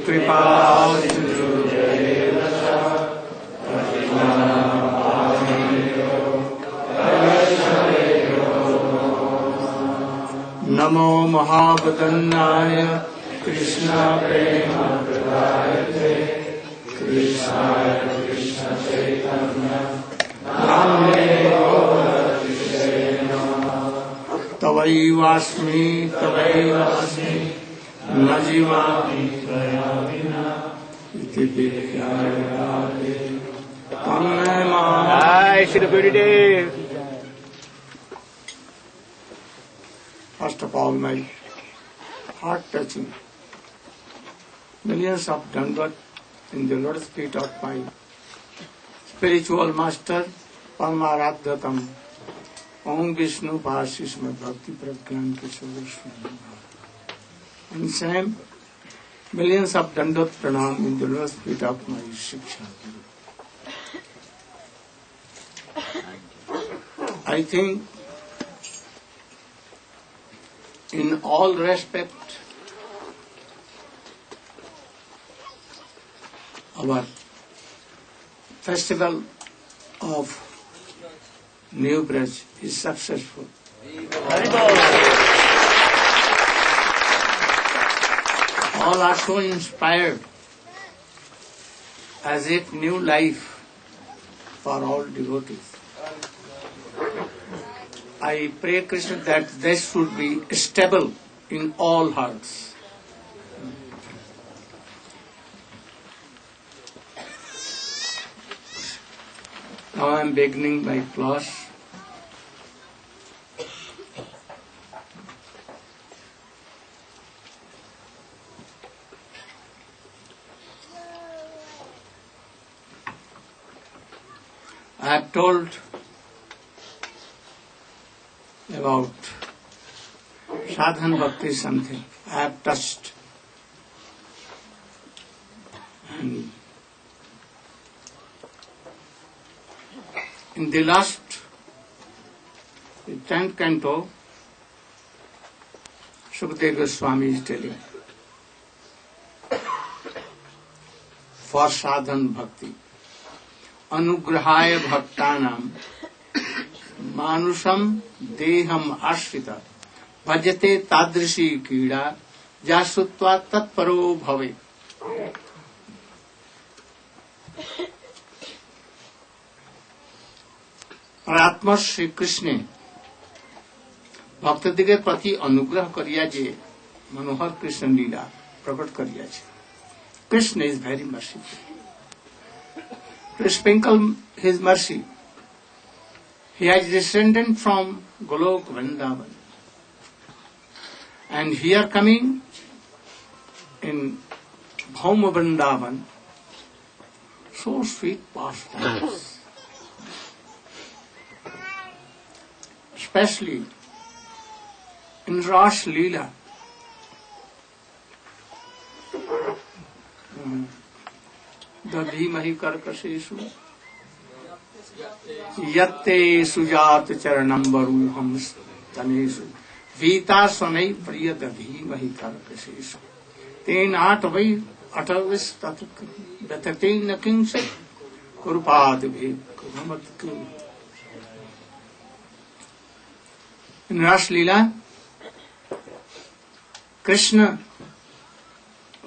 कृपा नमो महावदन्नाय कृष्ण प्रेम प्रदायते कृष्णाय कृष्ण चैतन्य नाम्ने गौरतिसे नमः। तवैवास्मि तवैवास्मि न जीवामि त्वया विना इति विज्ञायते तन्मे मां। जय Shri Gurudev. First of all, my heart-touching millions of dandavat in the lotus feet of my spiritual master, Paramaradhatam, Om Vishnu Bhashisma Bhakti Pragyan Kishore. And same millions of dandavat pranam in the lotus feet of my Shiksha Guru. I think in all respect, our festival of New Braj is successful. All are so inspired, as if new life for all devotees. I pray Krishna that this should be stable in all hearts. Now I am beginning my class. I have told about sadhana bhakti something. I have touched. And in the last, the 10th canto, Sukadeva Goswami is telling for sadhana bhakti. Anugrahaya bhaktanam मानुषम देहम आश्रिता भजते तादृशी कीड़ा जासुत्वा तत्परो भवे। परमात्मा श्री कृष्ण भक्तदिगे प्रति अनुग्रह करिया जे मनोहर कृष्ण लीला प्रकट करिया छे। Krishna is very merciful to sprinkle his mercy. He has descended from Golok Vrindavan. And here coming in Bhauma Vrindavan, so sweet pastimes. Especially in Ras Leela. Dadhimahi Karkaseshu यत्ते सुजात चरणम बरूहम तनेषु वीता स्वनै प्रिय दधीमहि कर्कशेषु तेनाट वै अटविस व्यथते न किंचित् कुरुपाद भेद किं. In Ras Leela, Krishna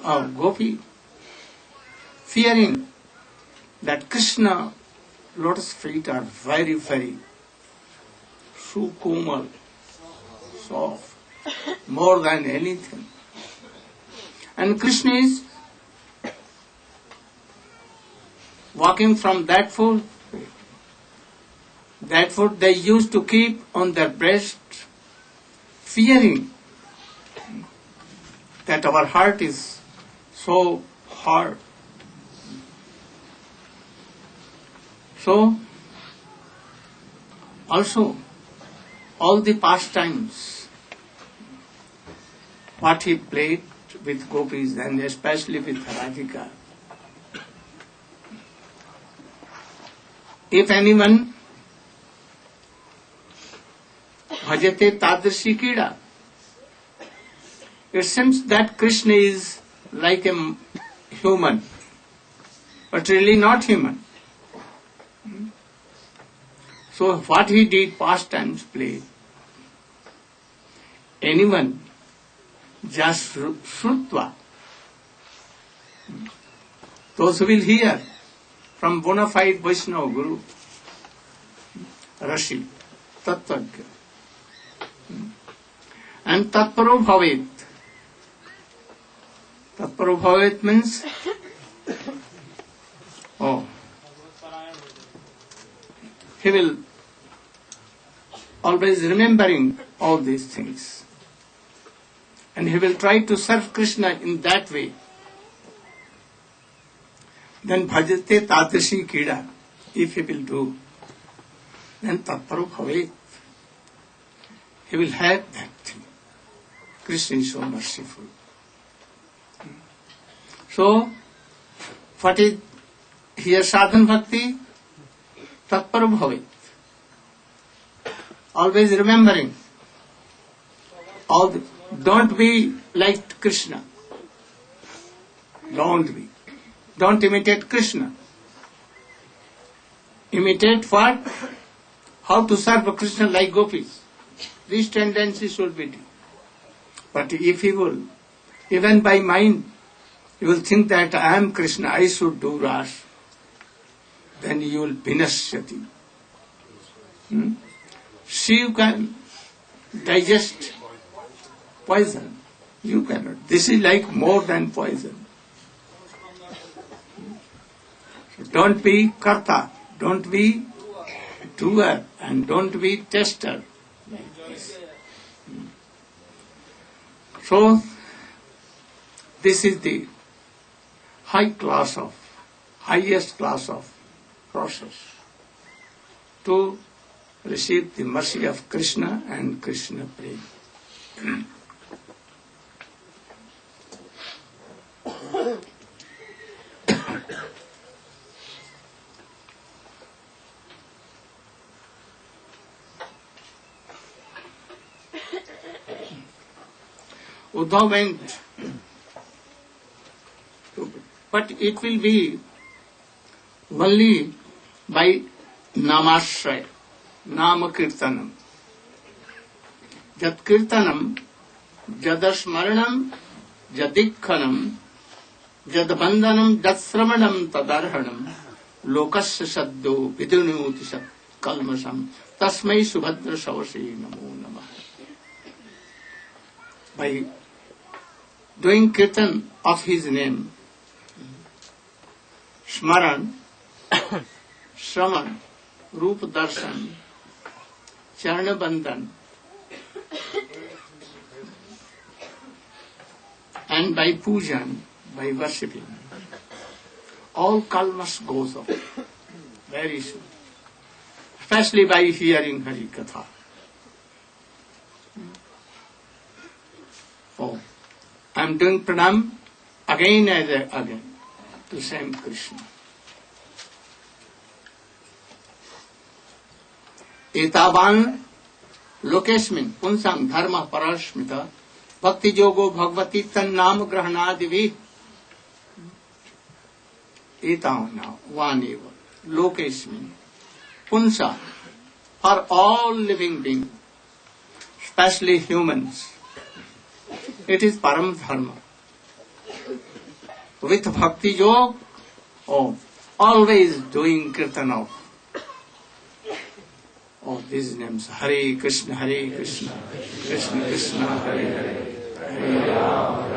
or Gopi, fearing that Krishna lotus feet are very, very so komal, soft, more than anything. And Krishna is walking from that foot. That foot they used to keep on their breast, fearing that our heart is so hard. So, also, all the pastimes, what he played with gopis and especially with Radhika. If anyone bhajate tadrshi kida, it seems that Krishna is like a human, but really not human. So what he did, pastimes play. Anyone just shrutva, those who will hear from bona fide Vaishnava Guru, Rashi, Tattvagya, and Tatparo Bhavet. Tatparo Bhavet means, he will always remembering all these things. And he will try to serve Krishna in that way. Then bhajate tadrishi kida, if he will do, then tatparo bhavet. He will have that thing. Krishna is so merciful. So, what is here sadhan bhakti? Tatparo bhavet. Always remembering. Don't be like Krishna. Don't be. Don't imitate Krishna. Imitate what? How to serve Krishna like gopis. These tendencies should be there. But if he will, even by mind, you will think that I am Krishna, I should do Ras, then you will vinashyati. Shiv can digest poison. You cannot. This is like more than poison. So don't be karta, don't be doer, and don't be tester. Like this. So, this is the highest class of process to receive the mercy of Krishna and Krishna prema. Uddhav went, but it will be only by namashraya, nama kirtanam. Jat kirtanam, jadasmaranam, jadikhanam, jadbandhanam, jatsramanam tadarhanam, lokasya saddo vidunuti sat kalmasam, tasmai subhadra savasi namo namah. By doing kirtan of his name, Smaran, Shraman, Rupa Darshan, Charana Bandhan, and by pujan, by worshipping, all kalmas goes off very soon, especially by hearing Hari Katha. Oh, I am doing pranam again and again to same Krishna. Etavan lokesmin punsang dharma parashmita bhakti yogo bhagavati tan nam grahanadivi. Etavan now, one eva, lokesmin, punsa, for all living beings, especially humans. It is param dharma. With bhakti yoga, always doing kirtan of these names. Hare Krishna, Krishna Krishna, Hare Hare Rama,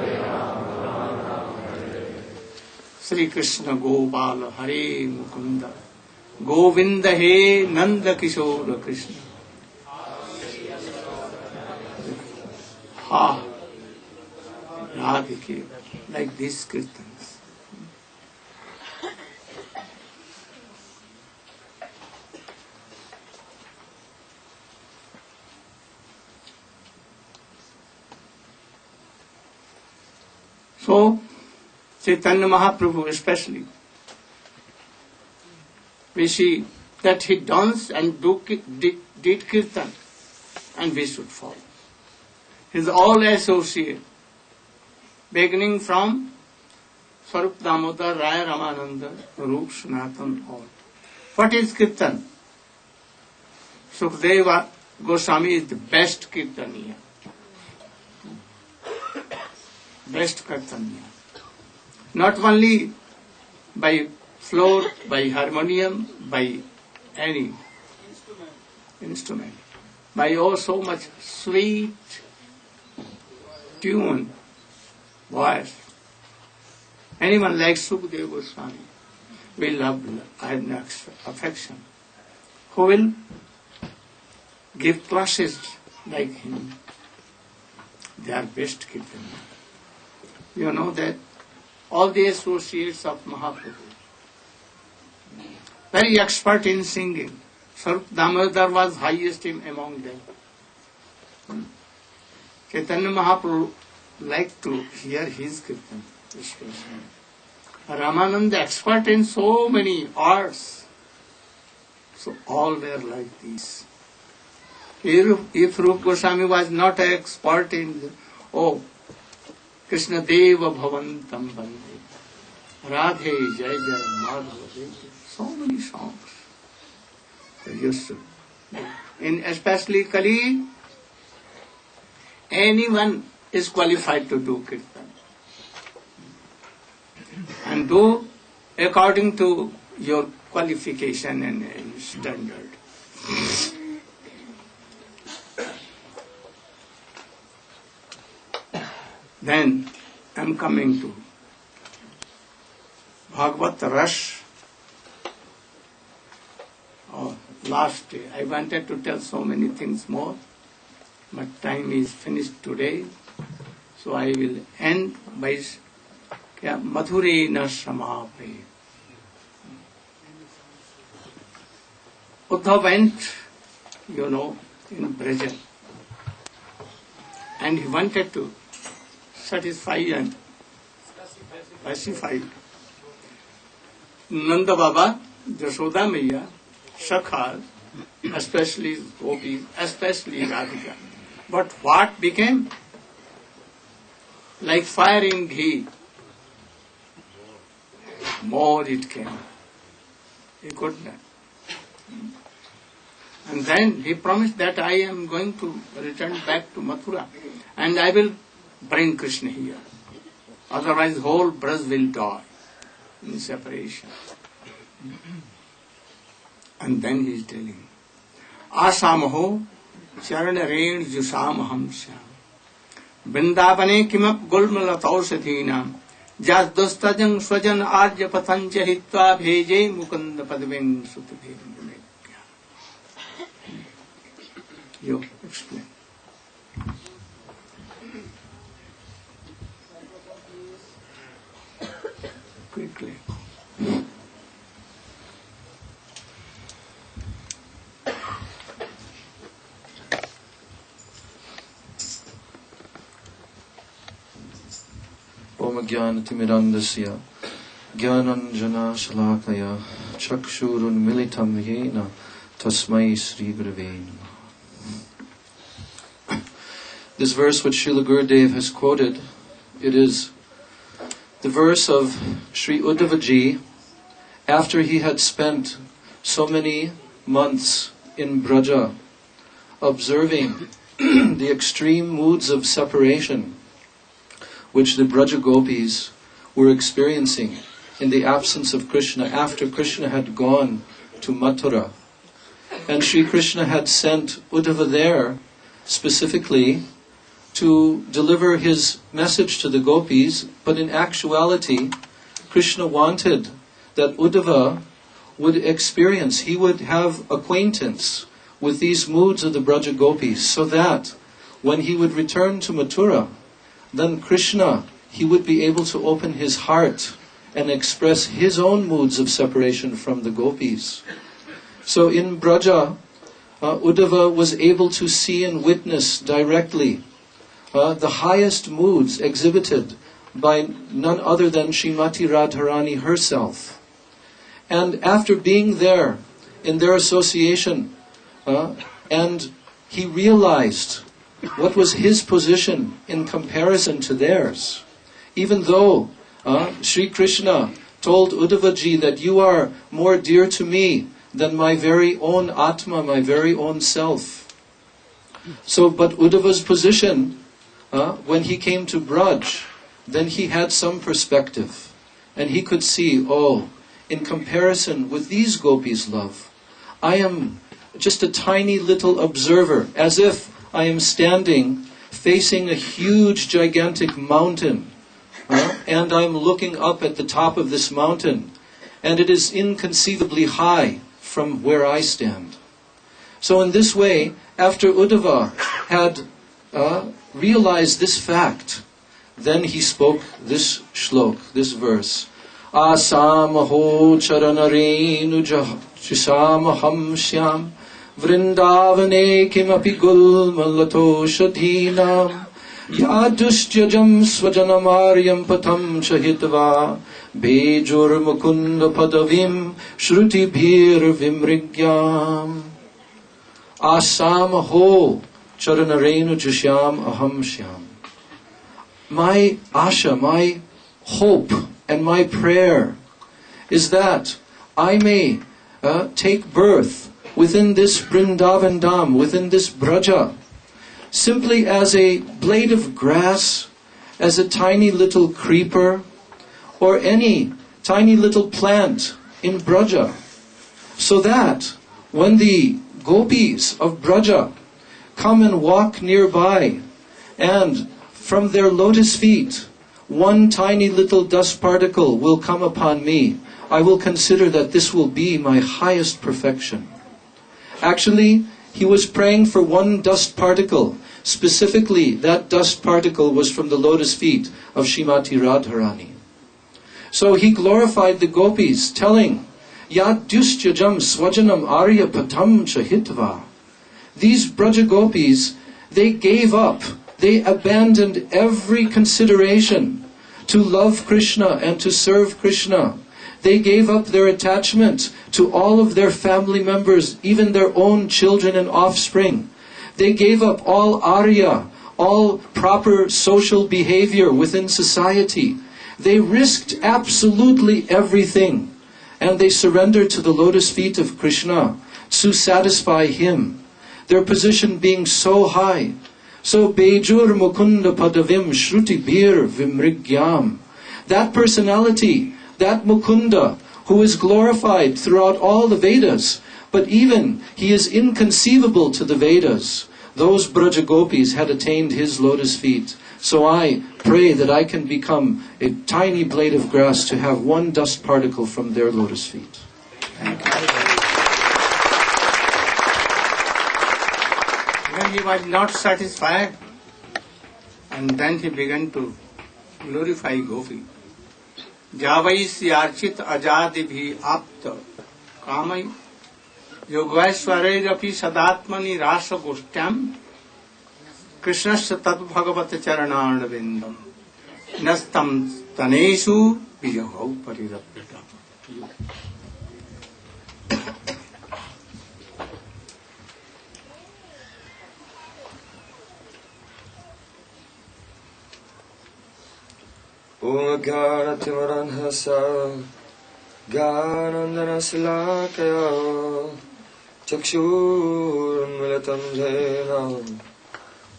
Sri Krishna Gopala, Hare Mukunda, Govinda He Nanda Kishora Krishna. Radhike, like these kirtans. So, Chaitanya Mahaprabhu especially, we see that he danced and did kirtan, and we should follow. His all associate, beginning from Swarup Damodar, Raya Ramananda, Roop Sanatan, all. What is Kirtan? Sukadeva Goswami is the best Kirtaniya. Best Kirtaniya. Not only by float, by harmonium, by any instrument, by oh so much sweet tune, voice. Anyone like Sukadeva Goswami will love and affection. Who will give classes like him? They are best Kirtaniya. You know that all the associates of Mahaprabhu, very expert in singing. Swarup Damodar was highest among them. Chaitanya Mahaprabhu liked to hear his kirtan. Ramananda expert in so many arts. So all were like this. If Rupa Goswami was not an expert in, Krishna Deva Bhavantam Bande, Radhe Jai Jai Madhava, so many songs. They used to. In especially Kali, anyone is qualified to do kirtan. And do according to your qualification and standard. Then I am coming to Bhagavat Rash. Last day, I wanted to tell so many things more, but time is finished today. So I will end by Madhure na Samape. Uddhav went, in Braja, and he wanted to satisfy and pacify Nanda Baba, Jashoda Maiya, Shakhar, especially Gopis, especially Radhika. But what became? Like fire in ghee. More it came. He could not. And then he promised that I am going to return back to Mathura and I will bring Krishna here. Otherwise whole Braj will die in separation. And then he is telling, Asamaho charana ren jusamaham syam. Vrindavane kimap gulmalatausadhinam. Jas dostajang swajan arja pathancha hitva bheje mukunda padveng sutadhe. You explain. Quickly. Om Jnana-timirandasya Jnananjana Shalakaya Chakshurun Militam Yena Tasmai Sri Gurave Namah. This verse which Srila Gurudev has quoted, it is the verse of Sri Uddhavaji after he had spent so many months in Braja observing the extreme moods of separation which the Braja Gopis were experiencing in the absence of Krishna after Krishna had gone to Mathura. And Sri Krishna had sent Uddhava there specifically to deliver his message to the Gopis, but in actuality, Krishna wanted that Uddhava would experience, he would have acquaintance with these moods of the Braja Gopis, so that when he would return to Mathura, then Krishna, he would be able to open his heart and express his own moods of separation from the Gopis. So in Braja, Uddhava was able to see and witness directly the highest moods exhibited by none other than Srimati Radharani herself. And after being there in their association, and he realized what was his position in comparison to theirs. Even though Sri Krishna told Uddhavaji that you are more dear to me than my very own Atma, my very own self. So, but Uddhava's position, when he came to Braj, then he had some perspective. And he could see, oh, in comparison with these gopis' love, I am just a tiny little observer, as if I am standing facing a huge, gigantic mountain. And I'm looking up at the top of this mountain, and it is inconceivably high from where I stand. So in this way, after Uddhava had realized this fact, then he spoke this shlok, this verse. Asamaho charanarenu jisamaham shyam vrindavane kimapi gulmalato shadhinam yadustyajam swajanamaryam patam chahitva bejur mukunda padavim shruti bhir vimrigyam. Asamaho charanarenu jishyam aham shyam. My asha, my hope and my prayer is that I may take birth within this Vrindavan Dham, within this Braja, simply as a blade of grass, as a tiny little creeper, or any tiny little plant in Braja, so that when the gopis of Braja come and walk nearby, and from their lotus feet, one tiny little dust particle will come upon me, I will consider that this will be my highest perfection. Actually, he was praying for one dust particle. Specifically, that dust particle was from the lotus feet of Srimati Radharani. So he glorified the gopis, telling, Yad dyustyajam swajanam arya patam chahitva. These Braja gopis, they gave up, they abandoned every consideration to love Krishna and to serve Krishna. They gave up their attachment to all of their family members, even their own children and offspring. They gave up all arya, all proper social behavior within society. They risked absolutely everything, and they surrendered to the lotus feet of Krishna to satisfy him. Their position being so high. So Bejur Mukunda Padavim Shruti Bir Vimrigyam. That personality, that Mukunda, who is glorified throughout all the Vedas, but even he is inconceivable to the Vedas. Those Braja Gopis had attained his lotus feet. So I pray that I can become a tiny blade of grass to have one dust particle from their lotus feet. Thank you. When he was not satisfied, and then he began to glorify Gopi. Javais yarchit ajadi bhi apta kamai yogvaishwarairapi sadatmani rasa goshyam krishnasya tat bhagavat charanarna vindam nastam tanesu vijahau parirapyata. Om Gana Timaranhasa Ganandana Silakaya Chakshur Milatam Jena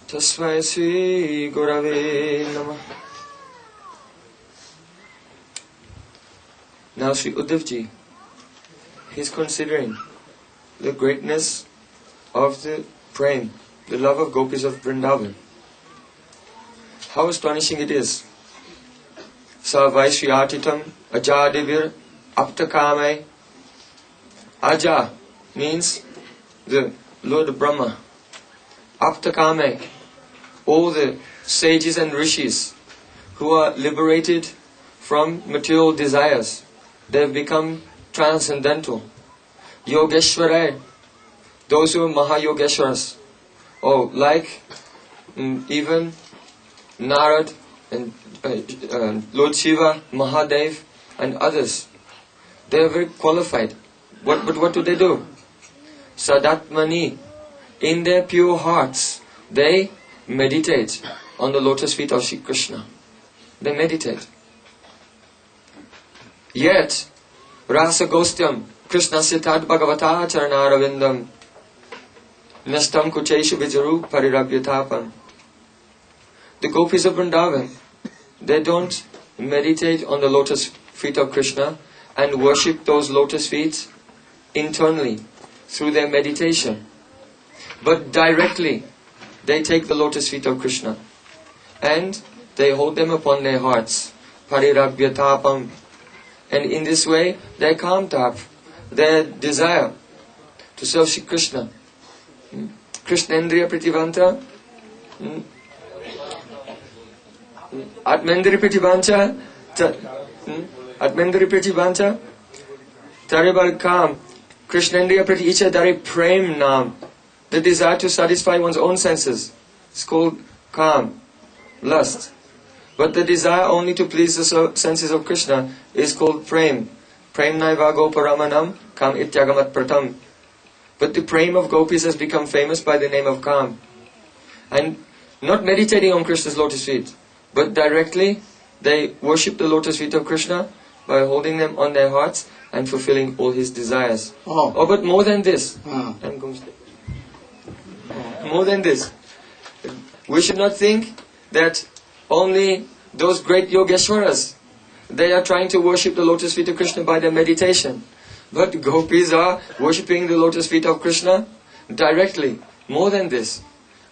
Tasmai Sri Gurave Namah. Now Sri Uddhavji, he is considering the greatness of the prem, the love of gopis of Vrindavan. How astonishing it is. Sa Vaishyatitam Ajadivir Aptakame. Aja means the Lord Brahma. Aptakame, all the sages and rishis who are liberated from material desires. They have become transcendental. Yogeshwarai, those who are Mahayogeshwaras. Oh, like even Narad and Lord Shiva, Mahadev and others. They are very qualified. But what do they do? Sadatmani, in their pure hearts, they meditate on the lotus feet of Shri Krishna. They meditate. Yet, Rasa Gostyam, Krishnasya Tad Bhagavata Charanaravindam, Nastam Kucheshu Vijaru Parirabhyatapam. The gopis of Vrindavan, they don't meditate on the lotus feet of Krishna and worship those lotus feet internally through their meditation, but directly they take the lotus feet of Krishna and they hold them upon their hearts, parirabhyatapam, and in this way they calm tap their desire to serve Shri Krishna. Krishnendriya Prativanta, Atmendri Prativancha, Atmendri Prativancha, Taribar Kam, Krishnendriya Prati Icha Dari Prem Nam, the desire to satisfy one's own senses. It's called Kam, lust. But the desire only to please the senses of Krishna is called Prem. Prem Naivago Paramanam, Kam Ityagamat Pratam. But the Prem of gopis has become famous by the name of Kam. And not meditating on Krishna's lotus feet, but directly they worship the lotus feet of Krishna by holding them on their hearts and fulfilling all his desires. Oh, but more than this. More than this. We should not think that only those great Yogeshwaras, they are trying to worship the lotus feet of Krishna by their meditation. But gopis are worshipping the lotus feet of Krishna directly. More than this.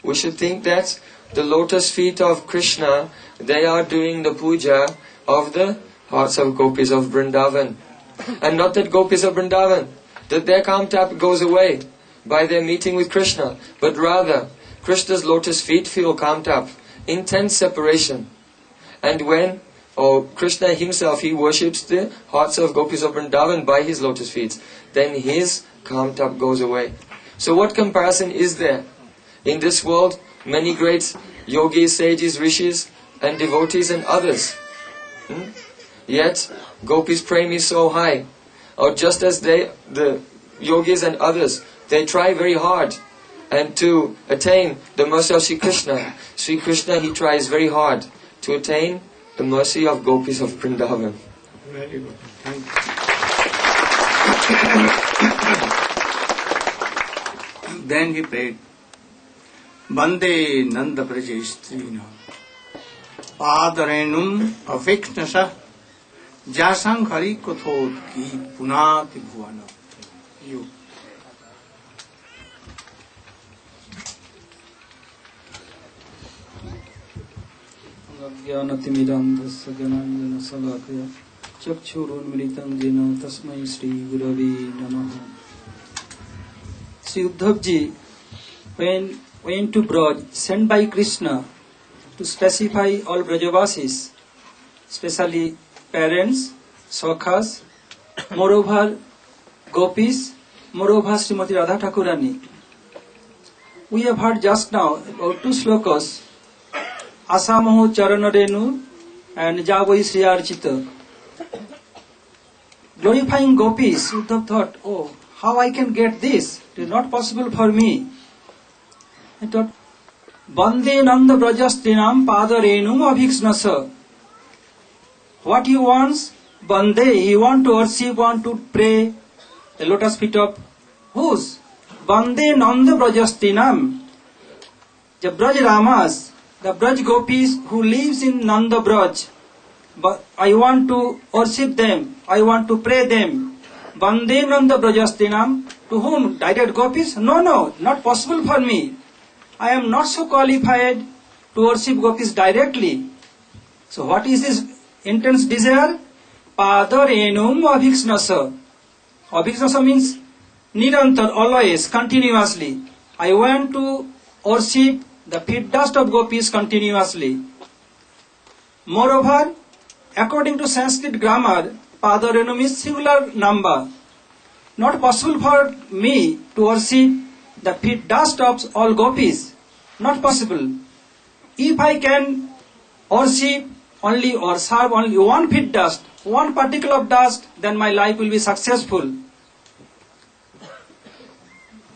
We should think that the lotus feet of Krishna, they are doing the puja of the hearts of gopis of Vrindavan. And not that gopis of Vrindavan, that their calm tap goes away by their meeting with Krishna, but rather Krishna's lotus feet feel calm tap, intense separation. And when Krishna himself, he worships the hearts of gopis of Vrindavan by his lotus feet, then his calm tap goes away. So what comparison is there? In this world, many great yogis, sages, rishis and devotees and others. Yet, gopis' prem is so high. Or just as the yogis and others, they try very hard and to attain the mercy of Sri Krishna. Sri Krishna, he tries very hard to attain the mercy of gopis of Vrindavan. Very good. Thank you. Then he prayed, Bande Nanda Praja Strina Padarenum Aviknasa Jasankhari Kothod Ki Punati Bhuvana. You. ज्ञानतिमिरान्धस्य ज्ञानाञ्जनशलाकया चक्षुरुन्मीलितं येन तस्मै श्री गुरवे नमः. Sri Uddhav ji, when went to Braj, sent by Krishna to specify all Brajavasis, especially parents, Sakhas, moreover Gopis, moreover Srimati Radha Thakurani. We have heard just now about two slokas, Asamaho Charanarenu and Javai Sri Archita. Glorifying gopis, Uddhav thought, oh, how I can get this? It is not possible for me. He thought, Bande Nanda Brajastinam Padarenum Abhiksnasa. What he wants? Bande, he want to worship, want to pray the lotus feet of whose? Bande Nanda Brajastinam. The Braj Ramas, the Braj Gopis who lives in Nanda Braj. But I want to worship them, I want to pray them. Bande Nanda Brajastinam. To whom? Direct Gopis? No, not possible for me. I am not so qualified to worship Gopis directly. So what is his intense desire? Padarenum Abhiksnasa. Abhiksnasa means nirantar, always, continuously. I want to worship the feet dust of Gopis continuously. Moreover, according to Sanskrit grammar, Padarenum is singular number. Not possible for me to worship the feet dust of all gopis. Not possible. If I can worship only or serve only one feet dust, one particle of dust, then my life will be successful.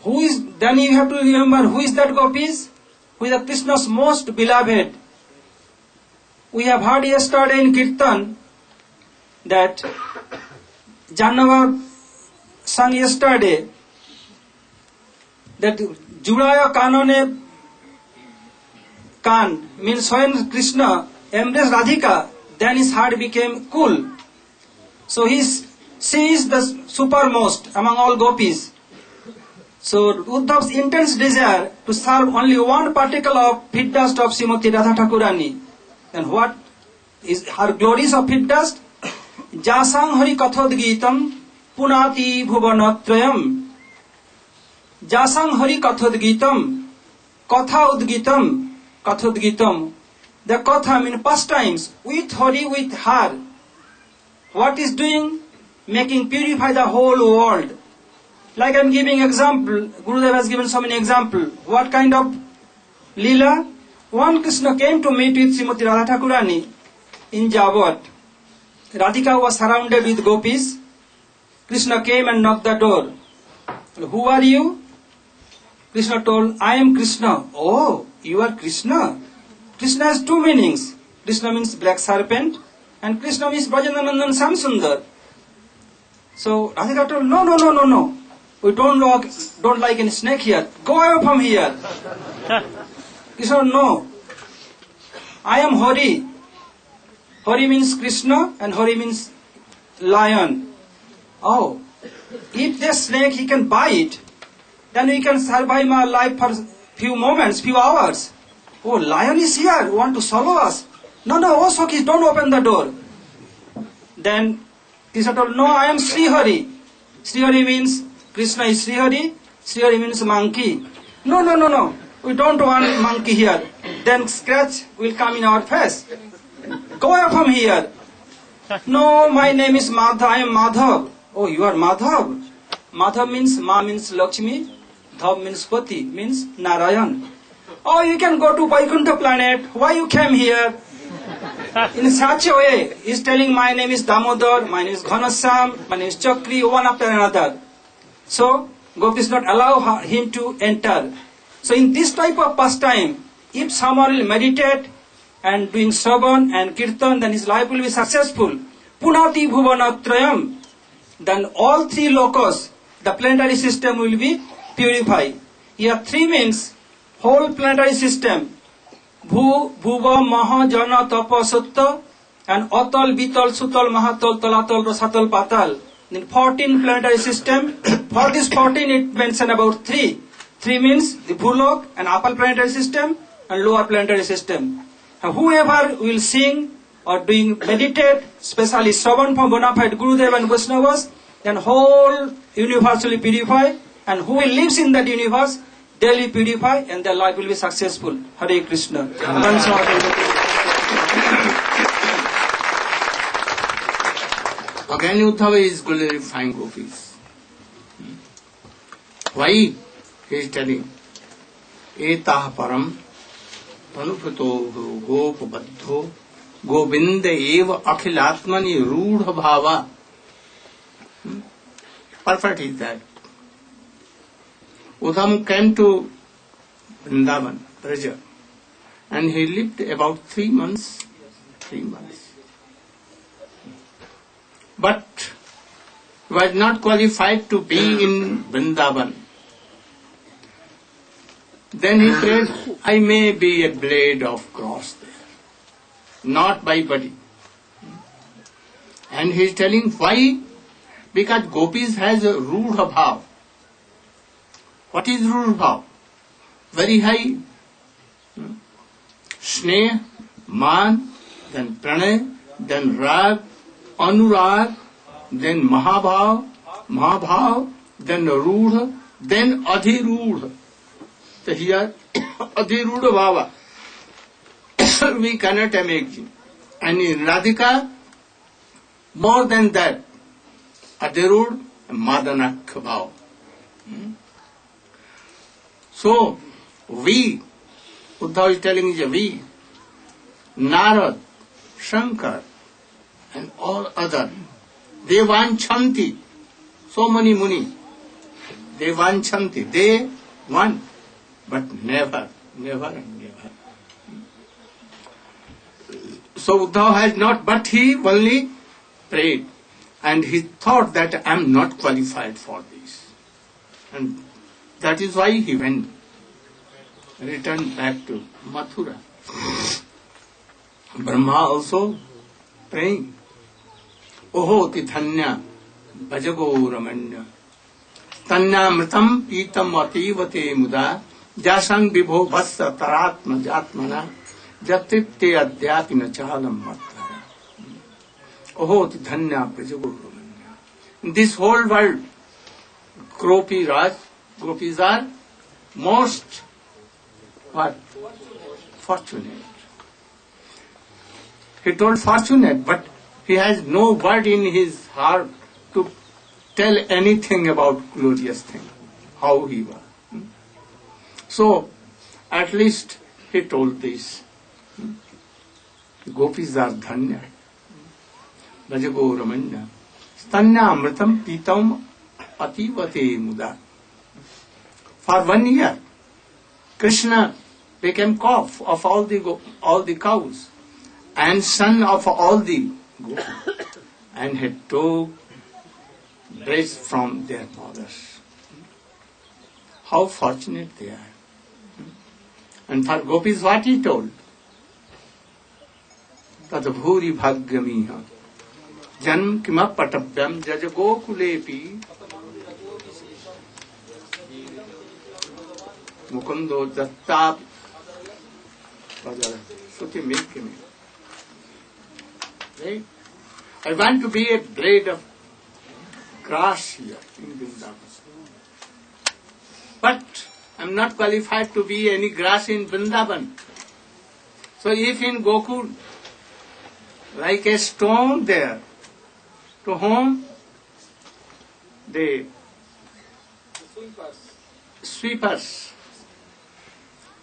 Then you have to remember who is that gopis? Who is Krishna's most beloved. We have heard yesterday in Kirtan that Janava sang yesterday that Judaya Kanone Kan means when Krishna embraced Radhika, then his heart became cool. So she is the supermost among all gopis. So Uddhav's intense desire to serve only one particle of feet dust of Srimati Radha Thakurani. And what is her glories of feet dust? Jasang Hari Kathodgitam Punati Bhuvanatrayam. Jasang Hari Kathodgitam Katha Udgitam Kathodgitam. The Katha means pastimes with Hari, with her. What is doing? Making purify the whole world. Like I am giving example, Gurudev has given so many examples. What kind of Leela? One Krishna came to meet with Srimati Radha Thakurani in Javat. Radhika was surrounded with gopis. Krishna came and knocked the door. Who are you? Krishna told, I am Krishna. Oh, you are Krishna. Krishna has two meanings. Krishna means black serpent and Krishna means Brajananandan Samsundar. So Radhika told, no. We don't like any snake here. Go away from here. Krishna, no. I am Hari. Hari means Krishna and Hari means lion. Oh, if this snake he can bite, then we can survive my life for few moments, few hours. Oh, lion is here, want to swallow us. No, oh Sakhi, don't open the door. Then Krishna told, no, I am Sri Hari. Sri Hari means Krishna is Sri Hari. Sri Hari means monkey. No. We don't want monkey here. Then scratch will come in our face. Go away from here. No, my name is Madhav. I am Madhav. Oh, you are Madhav. Madhav means Ma means Lakshmi. Dhav means Pati, means Narayan. Oh, you can go to Vaikuntha planet. Why you came here? In such a way, he is telling my name is Damodar, my name is Ghanasam, my name is Chakri, one after another. So, gopis not allow him to enter. So in this type of pastime, if someone will meditate and doing Shravan and Kirtan, then his life will be successful. Punati Bhuvanatrayam. Then all three lokas, the planetary system will be purified. Here three means whole planetary system. Bhu, Bhuva, Maha, Jana, Tapa, Sutta, and Atal, Vital, Sutal, Mahatal, Talatal, Rasatal, Patal. In 14 planetary system, for this 14 it mentioned about three. Three means the Bhulok and upper planetary system and lower planetary system. And whoever will sing or doing meditate, especially Shravan from bona fide Gurudev and Vaishnavas, then whole universe will purify, and who will lives in that universe, they will purify and their life will be successful. Hare Krishna. Again Uddhava is glorifying gopis. Why? He is telling, Etah param tanuprato gopabadho govinda eva akhilatmani rudha bhava. Perfect is that. Uddhava came to Vrindavan, Braja, and he lived about 3 months. 3 months. But was not qualified to be in Vrindavan. Then he prayed, I may be a blade of grass there, not by body. And he is telling why? Because gopis has a rudha bhav. What is rudha bhav? Very high. Sneh, man, then pranay, then rag, anurag, then mahabhav, then rudha, then adhirudha. So here, adhirudha bhava, we cannot imagine. And in Radhika, more than that, adhirudha and madanakha bhava. So, we, Uddhava is telling you, we, Narad, Shankar, and all other, they vanchanti, so many muni, they vanchanti, they want, but never. So Uddhava has not, but he only prayed. And he thought that I am not qualified for this. And that is why he returned back to Mathura. Brahma also praying, Oho tithanya bhajago ramanya tanyamritam pitam ativate muda jasang vibho vassa taratma jatmana jatipte adhyapina chalam mataya. Oho tithanya bhajago ramanya. In this whole world, gopis are most fortunate. He told fortunate, but he has no word in his heart to tell anything about glorious thing, how he was. So, at least he told this. Gopis are dhanya. Bhajago ramanya. Stanya amritam pitam ativate muda. For 1 year, Krishna became calf of all the cows and son of all the gopis, and had took breast from their mothers. How fortunate they are. And for gopis, what he told? Tad bhuri bhagyamiha janm kimapatabhyam jaj gokulepi mukundo dattab Shruti Milkimi. Right? I want to be a blade of grass here in Vrindavan. But I am not qualified to be any grass in Vrindavan. So if in Gokul, like a stone there, to whom the sweepers,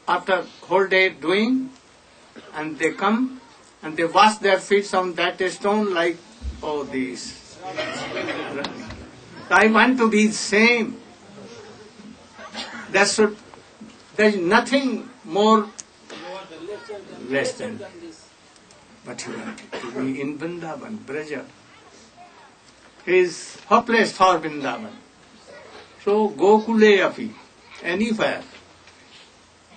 after whole day doing, and they come and they wash their feet on that stone like, oh, this. I want to be the same. There is nothing more less than this. But you want to be in Vrindavan, Braja. He is hopeless for Vrindavan. So Gokule api, anywhere.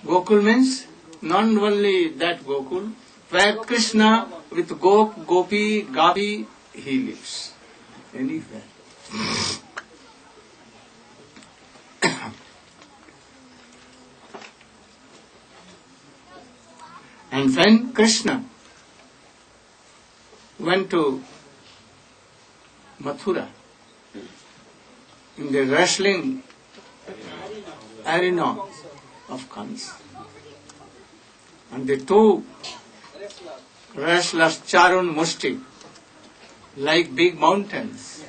Gokul means not only that Gokul, where Krishna with Gopi, Gapi, he lives. Anywhere. And when Krishna went to Mathura, in the wrestling arena of Kans, and the two wrestlers Charun Mushti like big mountains,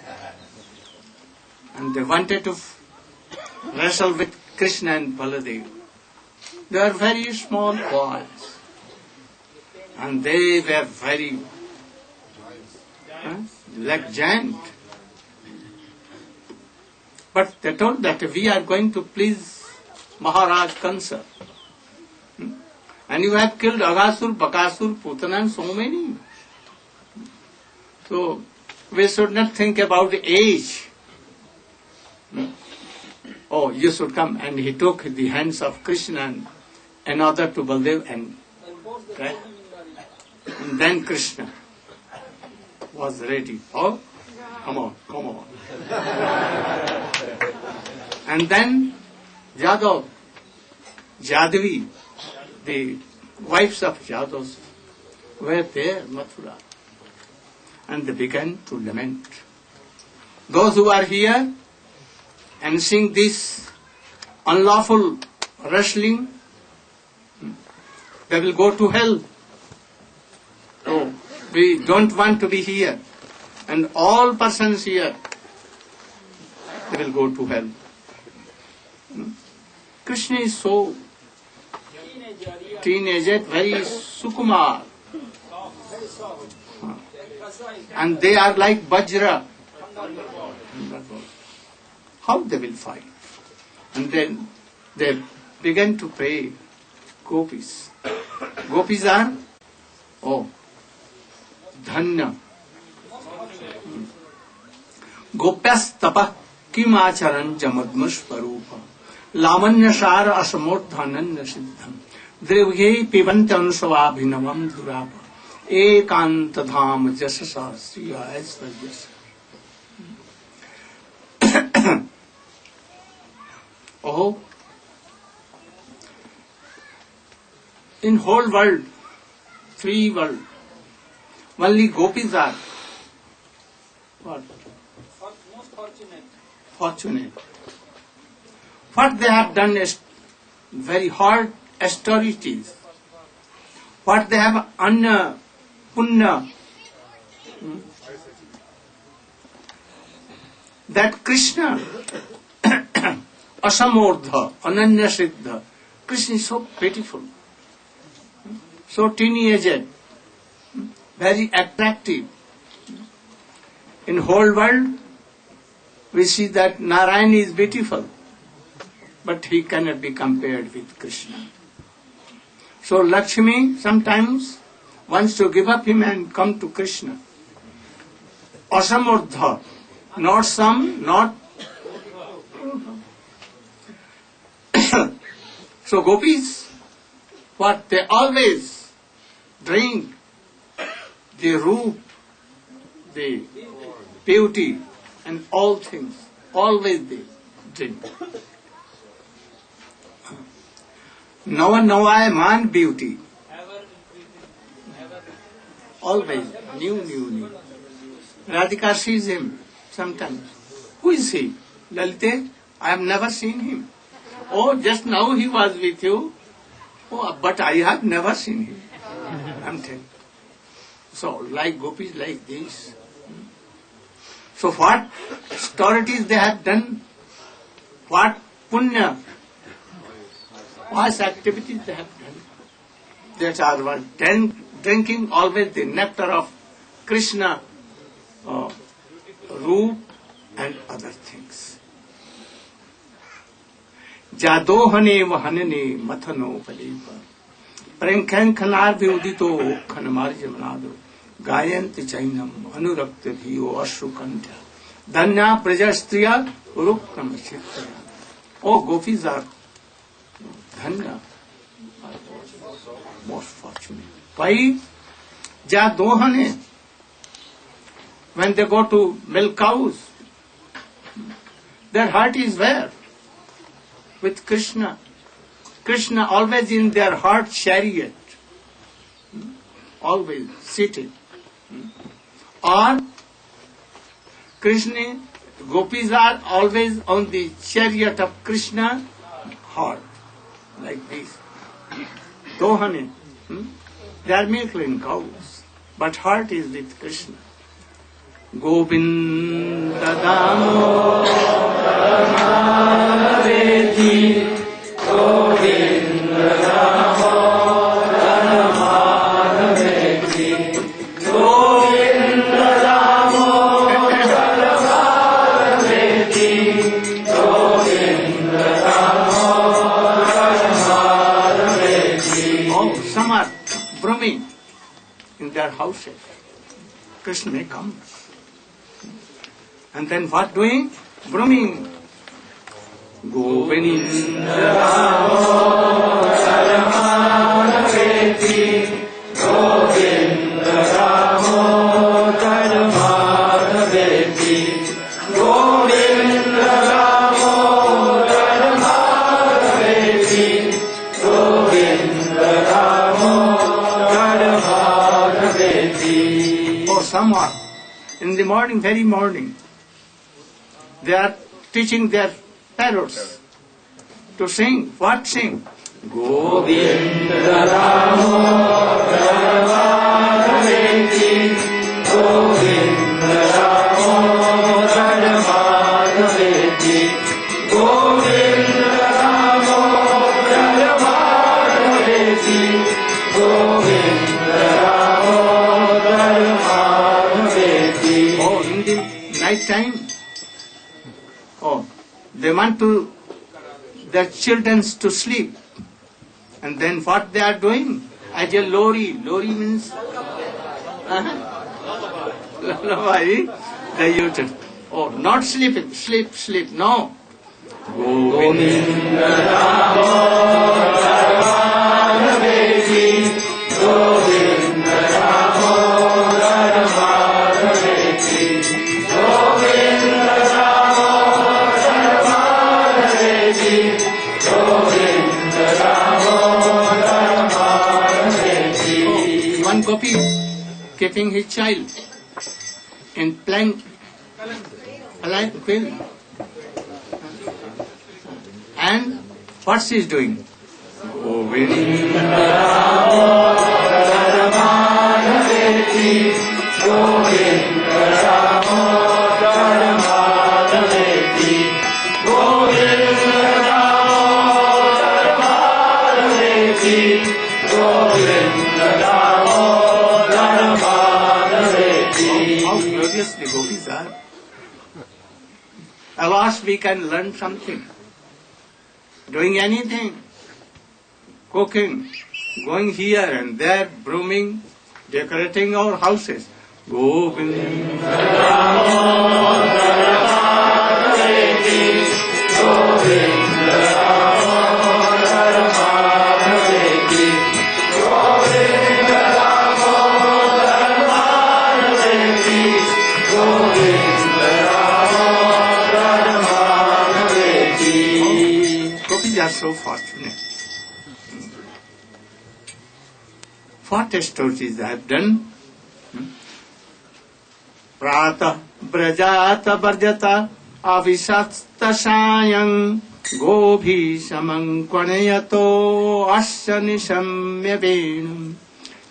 and they wanted to wrestle with Krishna and Baladev. They are very small boys, and they were very like giant. But they told that we are going to please Maharaj Kansa. And you have killed Aghasur, Bakasur, Putana and so many. So we should not think about age. Oh, you should come. And he took the hands of Krishna and another to Baldev and then Krishna was ready. Oh, come on. And then Jadavi, the wives of Yadavs were there, Mathura. And they began to lament. Those who are here and seeing this unlawful wrestling, they will go to hell. Oh, we don't want to be here. And all persons here, they will go to hell. Krishna is so teenager, very sukumar. And they are like Vajra. How they will fight? And then they began to pray gopis. Gopis are, oh, dhanya. गोप्यस्तपः किमाचरन् जमद्मस्वरूप लावण्यसार असमोत्थानन्य सिद्धम् द्रव्ये पिबन्त्यनुस्वाभिनवम् दुराप एकांत धाम जससा श्रिय ऐश्वर्यस. Oh, in whole world, free world, only gopis are what? Most fortunate. Fortunate. What they have done is very hard austerities. What they have anna, punya, that Krishna, asamordha, ananya siddha, Krishna is so beautiful, so teeny-aged, very attractive. In whole world, we see that Narayan is beautiful, but he cannot be compared with Krishna. So Lakshmi sometimes wants to give up him and come to Krishna. Asamurdha, not some, not. So gopis, what they always drink, the root, the beauty and all things, always they drink. Nava beauty. Always new. Radhika sees him sometimes. Who is he? Lalite? I have never seen him. Oh, just now he was with you. Oh, but I have never seen him. I'm telling. So, like gopis like this. So what austerities they have done? What punya? What activities they have done? That are what? Drinking always the nectar of Krishna, root and other things. Jadohane vahanane mathano palipa Prankhankhanar vyudito khanamarjamanado Gayanti chainam anurakta dhiyo ashrukantya Dhanya prajastriya urukram chittaya. Oh, gopis are dhanya, most fortunate. Why? Jadohane, when they go to milk cows, their heart is where? With Krishna. Krishna always in their heart chariot, always sitting. Or Krishna, gopis are always on the chariot of Krishna heart, like this. Dohane, they are milking cows, but heart is with Krishna. Govinda Damo Dhamaveti Govinda Damo Dhamaveti Govinda Damo Dhamaveti Govinda Damo Dhamaveti. Oh, some are brumming in their houses. Krishna may come. And then what doing? Brumming. Govinda Ramo Dharmadaveti Govinda Ramo Dharmadaveti Govinda Ramo Dharmadaveti Govinda Ramo Dharmadaveti. Oh, some are in the morning, very morning, they are teaching their parrots to sing. What sing? Govinda Ramo Dharmadaveti Govinda Ramo Dharmadaveti Govinda Ramo Dharmadaveti Govinda Ramo Dharmadaveti. Oh, in the night time, oh, they want to their children to sleep, and then what they are doing? As a lori means lullaby. They used it. Oh, not sleeping, sleep, no. One gopi keeping his child in plank, quill. And what she is doing? How glorious the gopis are. At last we can learn something. Doing anything, cooking, going here and there, brooming, decorating our houses. Gopis are so fortunate. What stories I have done? Prata brajata varjata avisasta sayang gobhi samankvanayato asya nishamya venam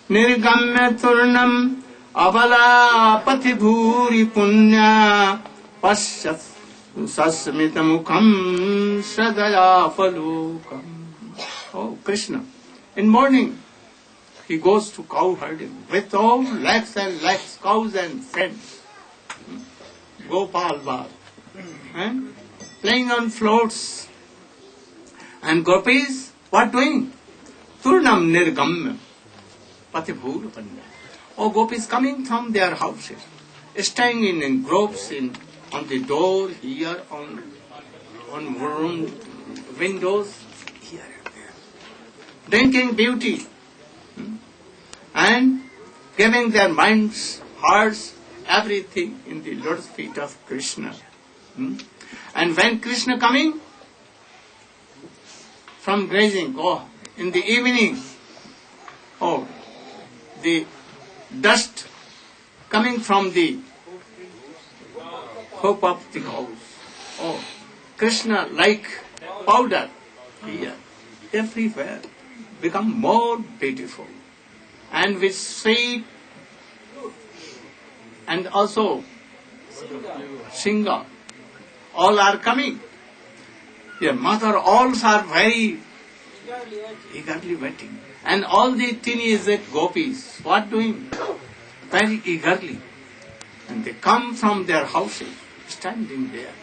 nirgamya turnam avala pati bhuri punya pasyat sasmita mukham sadaya falukam. Oh, Krishna. In morning, he goes to cow herding with all lakhs and lakhs cows and friends. Gopal Bal. Playing on floats. And gopis, what doing? Turnam nirgamya patibhur panya. Oh, gopis coming from their houses, staying in groves on the door, here, on room windows, here and there. Drinking beauty. And giving their minds, hearts, everything in the Lord's feet of Krishna. And when Krishna coming from grazing, in the evening, the dust coming from the hoof of the cows. Krishna like powder here, everywhere, become more beautiful. And with sweet and also Singha, all are coming. Your mother, all are very eagerly waiting. And all the teenage gopis, what doing? Very eagerly. And they come from their houses, standing there.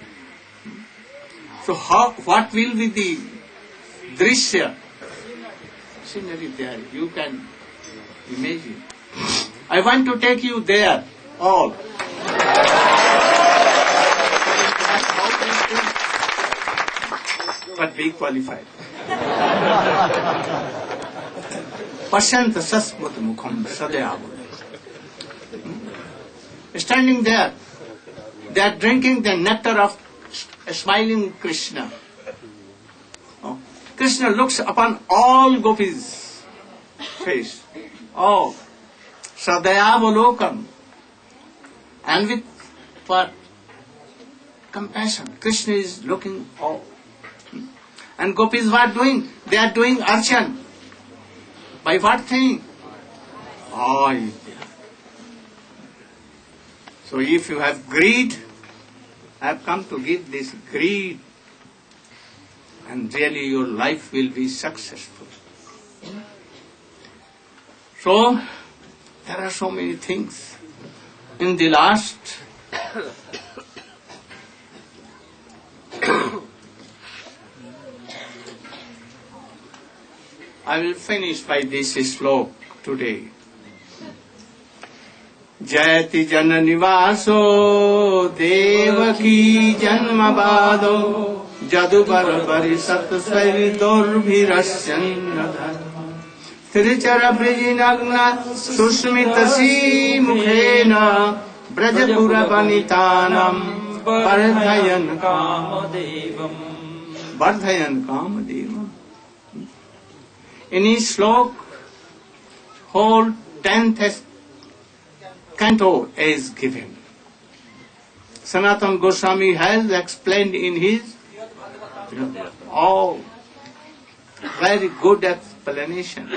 So what will be the drishya? Scenery there, you can imagine. I want to take you there, all. But be qualified. Pasyanta sasmut mukham sadayava. Standing there, they are drinking the nectar of smiling Krishna. Krishna looks upon all gopis' face. Sadayavalokam. And with what? Compassion. Krishna is looking all. And gopis what doing? They are doing archan. By what thing? So if you have greed, I have come to give this greed, and really your life will be successful. So, there are so many things. In the last I will finish by this sloka today. जयति जन निवासो देवकी जन्म बादो जदुबर परिषत् स्वैर दुर्भिरस्यन्न धर्म त्रिचर ब्रजिनग्न सुस्मित सी मुखेन Brajpur वनितानां वर्धयन् कामदेवम्. In his slok, whole 10th canto is given. Sanatana Goswami has explained in his very good explanation.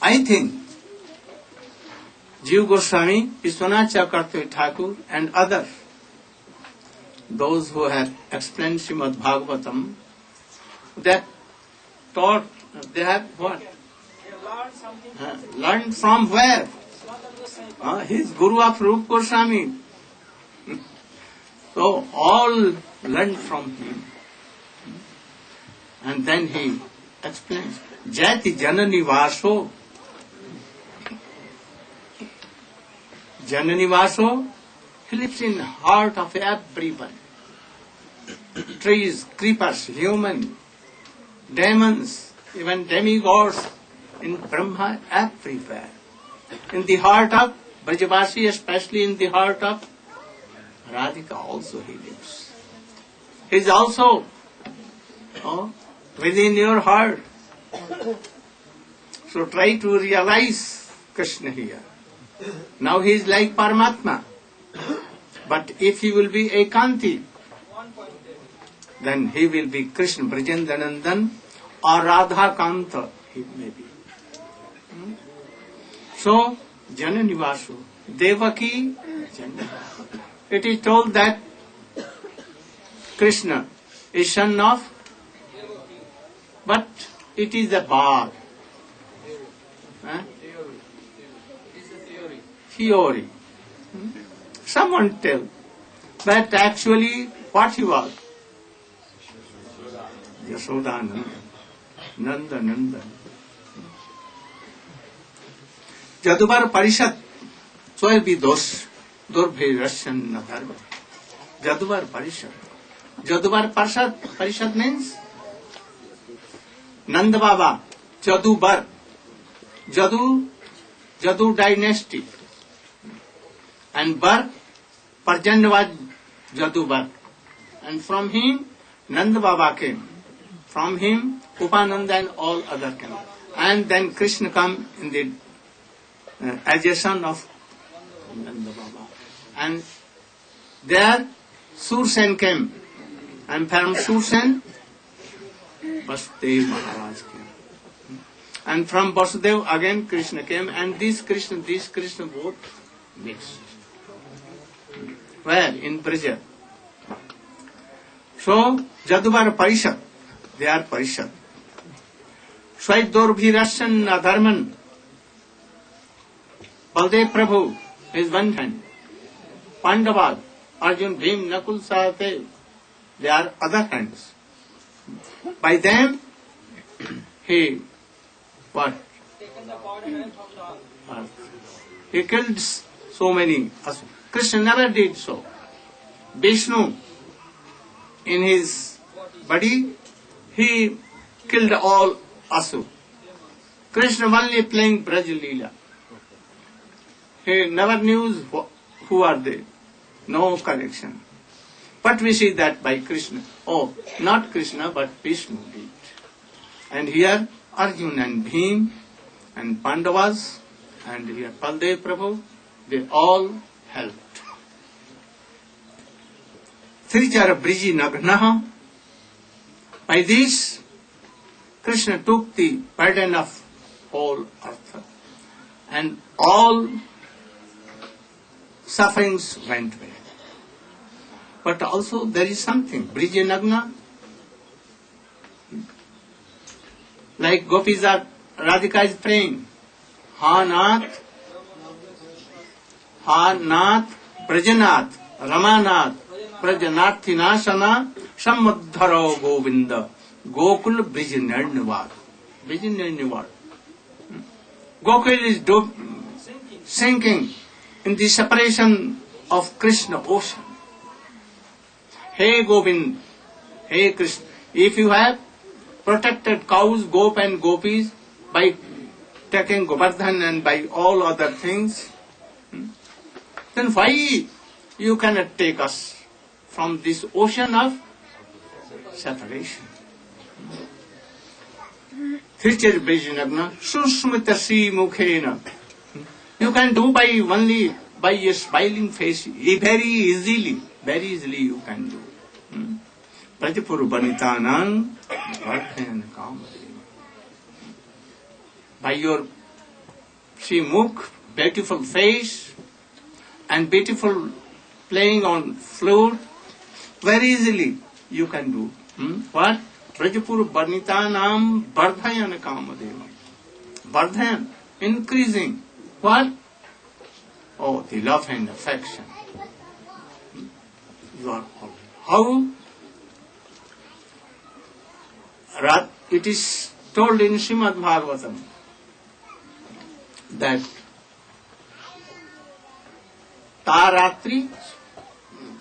I think Jiva Goswami, Vishwanath Chakravarti Thakur and others, those who have explained Srimad Bhagavatam, that taught, they have what? Learned from where? His Guru of Rupa Goswami. So all learned from him. And then he explains, Jati Janani Vaso. Janani Vaso, he lives in the heart of everyone. Trees, creepers, human, demons, even demigods, in Brahma, everywhere. In the heart of Brajavasi, especially in the heart of Radhika also he lives. He is also within your heart. So try to realize Krishna here. Now he is like Paramatma. But if he will be Ekanti, then he will be Krishna Brajendanandan or Radha Kanta, he may be. So, Janani Vasu, Devaki, Janani. It is told that Krishna is son of, but it is a bar. Theory. Someone tell. But actually, what he was? Yashodananda. Nanda. Jadubar Parishad. Soy vidos. Durbhe Rasyan Dharma. Jadubar Parishad. Jadubar Parishad means Nanda Baba. Jadubar. Jadu dynasty. And Bar, Parjanya was Jadubar. And from him, Nanda Baba came. From him, Upananda and all other came. And then Krishna come in the as a son of Nanda Baba. And there, Sursen came. And from Sursen, Vasudev Maharaj came. And from Vasudev again Krishna came. And this Krishna both mixed. Where? In Braja. So, Jadubar Parishad, they are Parishad. Swaidor Bhirashan Adharman, Baldev Prabhu is one hand. Pandavad, Arjun, Bhim, Nakul, Sahadev, they are other hands. By them, he, what? He killed so many. Krishna never did so. Vishnu, in his body, he killed all Asur. Krishna only playing Braj Leela. He never knew who are they. No correction. But we see that by Krishna. Oh, not Krishna, but Vishnu did. And here Arjun and Bhim and Pandavas and here Baldev Prabhu, they all helped. Trichara Briji Nagnaha. By this, Krishna took the burden of whole earth. And all sufferings went away. But also there is something. Briji Nagna. Like Gopis are, Radhika is praying. Ha Nath, Brajanath, Ramanath, Brajanathinaşana, Samuddharo Govinda, Gokul Brijinarnivad. Brijinarnivad. Gokul is sinking in the separation of Krishna ocean. Hey Govind, hey Krishna, if you have protected cows, gop and gopis by taking Govardhan and by all other things, then why you cannot take us from this ocean of separation? Thichir Bijnagna, Susmitasi Mukhena. You can do by only by your smiling face, very easily you can do. Prajapur Banitanang, Vardhan Kamadeva. By your mukh, beautiful face, and beautiful playing on flute, very easily you can do. What? Prajapur Banitanam Vardhayan Kamadeva. Vardhayan, increasing. What? Oh, the love and affection. You are how? It is told in Srimad Bhagavatam that Taratri,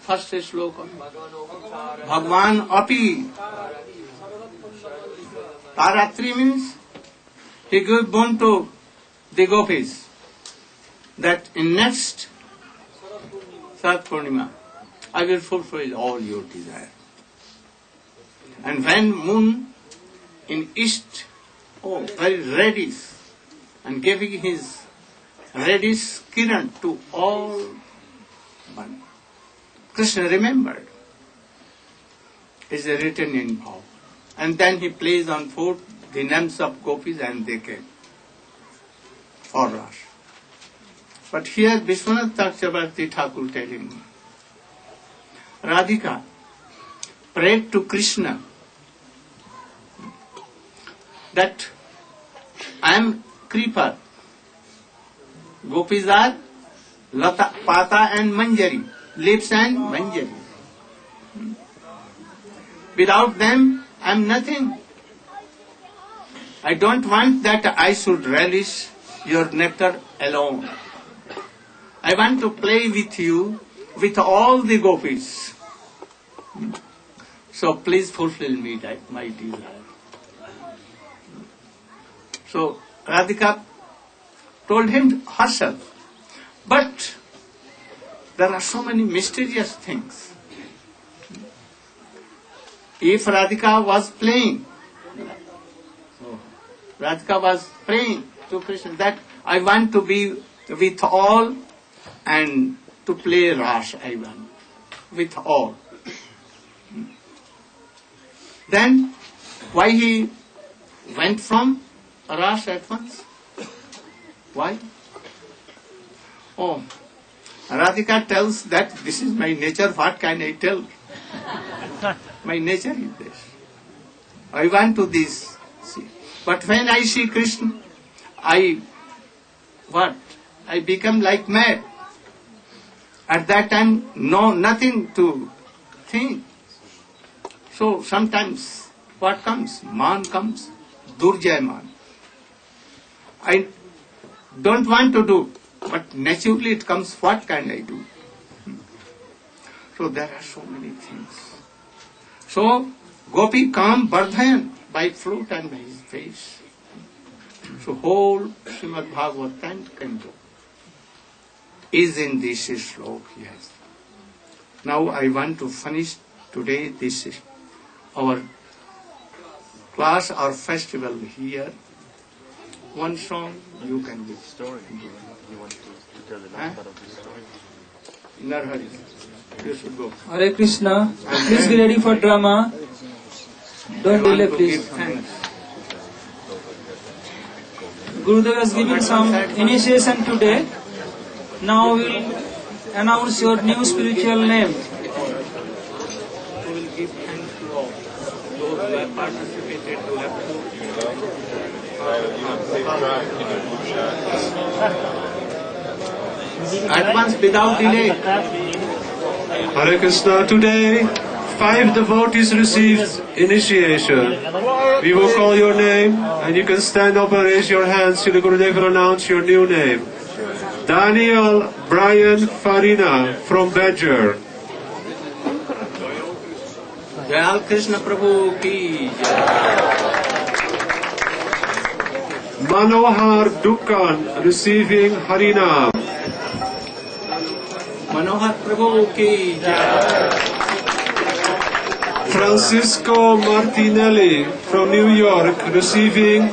first sloka, Bhagwan Api. Taratri means he gave born to the gopis that in next Sat Purnima I will fulfill all your desire. And when moon in east, very reddish, and giving his reddish kiran to all one. Krishna remembered. Is written in Bhav. And then he plays on foot the names of gopis and they came for us. But here Vishwanath Chakravarti Thakur telling me, Radhika prayed to Krishna that I am creeper. Gopis are Lata, Pata and Manjari, lips and Manjari. Without them, I am nothing. I don't want that I should relish your nectar alone. I want to play with you, with all the gopis. So please fulfill me that my desire. So Radhika told him herself. But there are so many mysterious things. If Radhika was playing, Radhika was praying to Krishna that I want to be with all and to play Ras, I want, with all. Then, why he went from Ras at once? Why? Oh, Radhika tells that this is my nature, what can I tell? My nature is this. I want to this. See. But when I see Krishna, I become like mad. At that time, nothing to think. So sometimes what comes? Man comes, Durjay man. I don't want to do, but naturally it comes, what can I do? So there are so many things. So Gopi calm Vardhayan by flute and by his face. So whole Srimad Bhagavatam can go. Is in this slok, yes. Now I want to finish today this our class or festival here. One song you can give. Story. You want to tell the last part of the story? Narhari, you should go. Hare Krishna, please be ready for drama. Don't delay, please. Gurudev has given some initiation today. Now we will announce your new spiritual name. We will give thanks to all those who have participated, who have at once without delay. Hare Krishna, today 5 devotees received initiation. We will call your name and you can stand up and raise your hands till the Gurudev will announce your new name. Daniel Brian Farina from Badger. Dayal Krishna प्रभु की Manohar Dukkan receiving Harinam. मनोहर प्रभु की Francisco Martinelli from New York receiving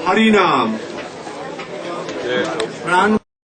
Harinam. प्राण